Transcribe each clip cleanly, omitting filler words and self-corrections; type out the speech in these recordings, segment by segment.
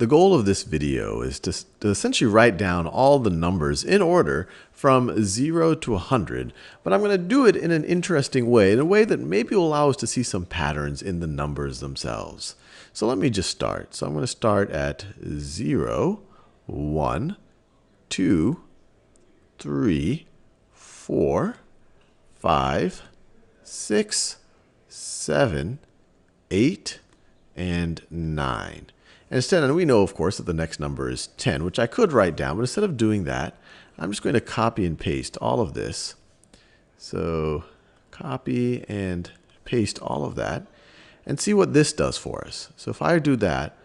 The goal of this video is to essentially write down all the numbers in order from 0 to 100, but I'm going to do it in an interesting way, in a way that maybe will allow us to see some patterns in the numbers themselves. So let me just start. So I'm going to start at 0, 1, 2, 3, 4, 5, 6, 7, 8, and 9. And instead, and we know, of course, that the next number is 10, which I could write down, but instead of doing that, I'm just going to copy and paste all of this. So copy and paste all of that and see what this does for us. So if I do that,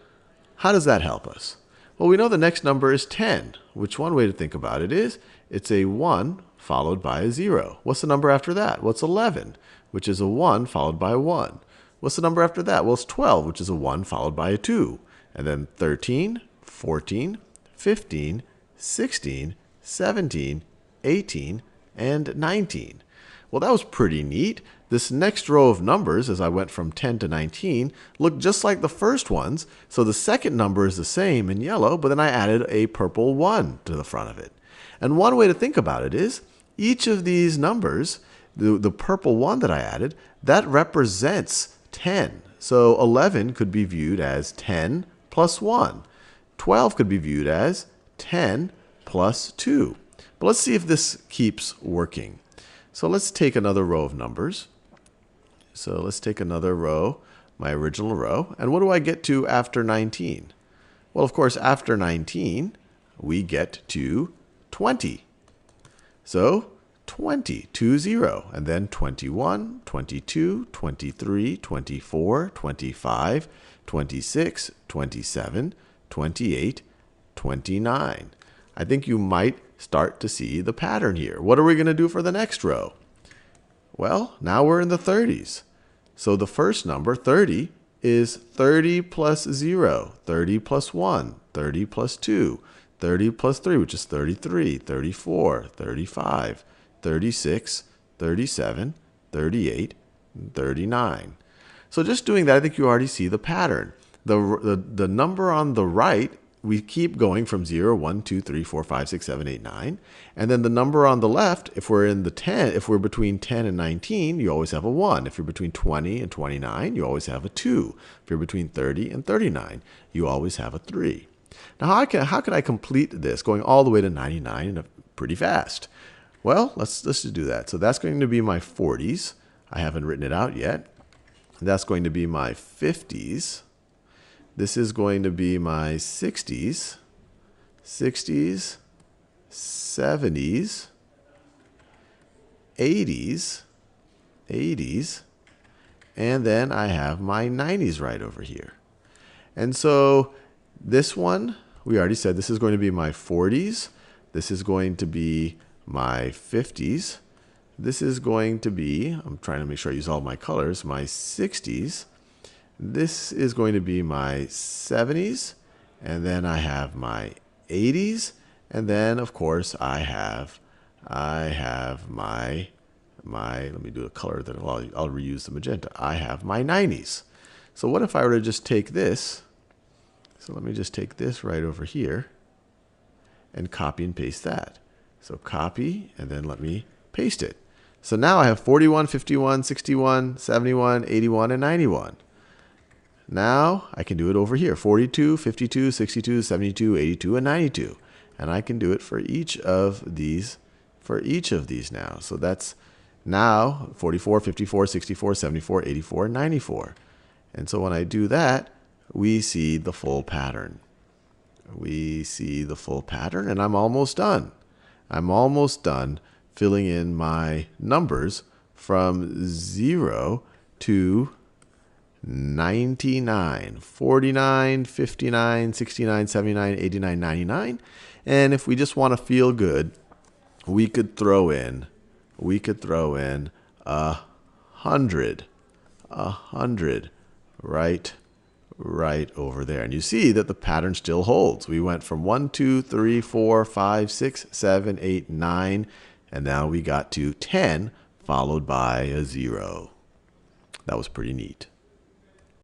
how does that help us? Well, we know the next number is 10, which one way to think about it is it's a 1 followed by a 0. What's the number after that? Well, it's 11, which is a 1 followed by a 1. What's the number after that? Well, it's 12, which is a 1 followed by a 2. And then 13, 14, 15, 16, 17, 18, and 19. Well, that was pretty neat. This next row of numbers, as I went from 10 to 19, looked just like the first ones. So the second number is the same in yellow, but then I added a purple 1 to the front of it. And one way to think about it is each of these numbers, the purple 1 that I added, that represents 10. So 11 could be viewed as 10 plus 1. 12 could be viewed as 10 plus 2. But let's see if this keeps working. So let's take another row of numbers. So let's take another row, my original row. And what do I get to after 19? Well, of course, after 19, we get to 20. So 20, 20, and then 21, 22, 23, 24, 25, 26, 27, 28, 29. I think you might start to see the pattern here. What are we going to do for the next row? Well, now we're in the 30s. So the first number, 30, is 30 plus 0, 30 plus 1, 30 plus 2, 30 plus 3, which is 33, 34, 35, 36, 37, 38, and 39. So just doing that, I think you already see the pattern. The number on the right, we keep going from 0, 1, 2, 3, 4, 5, 6, 7, 8, 9. And then the number on the left, if we're in the 10, if we're between 10 and 19, you always have a 1. If you're between 20 and 29, you always have a 2. If you're between 30 and 39, you always have a 3. Now, how can I complete this going all the way to 99 pretty fast? Well, let's just do that. So that's going to be my 40s. I haven't written it out yet. That's going to be my 50s. This is going to be my 60s, 60s, 70s, 80s, 80s, and then I have my 90s right over here. And so this one, we already said this is going to be my 40s. This is going to be my 50s. This is going to be, I'm trying to make sure I use all my colors, my 60s. This is going to be my 70s. And then I have my 80s. And then, of course, I have my let me do a color that I'll reuse the magenta. I have my 90s. So what if I were to just take this? So let me just take this right over here and copy and paste that. So copy, and then let me paste it. So now I have 41, 51, 61, 71, 81, and 91. Now I can do it over here. 42, 52, 62, 72, 82, and 92. And I can do it for each of these now. So that's now 44, 54, 64, 74, 84, and 94. And so when I do that, we see the full pattern. We see the full pattern, and I'm almost done. I'm almost done filling in my numbers from 0 to 99, 49, 59, 69, 79, 89, 99. And if we just want to feel good, we could throw in 100, 100 right over there. And you see that the pattern still holds. We went from 1, 2, 3, 4, 5, 6, 7, 8, 9, and now we got to 10 followed by a 0. That was pretty neat.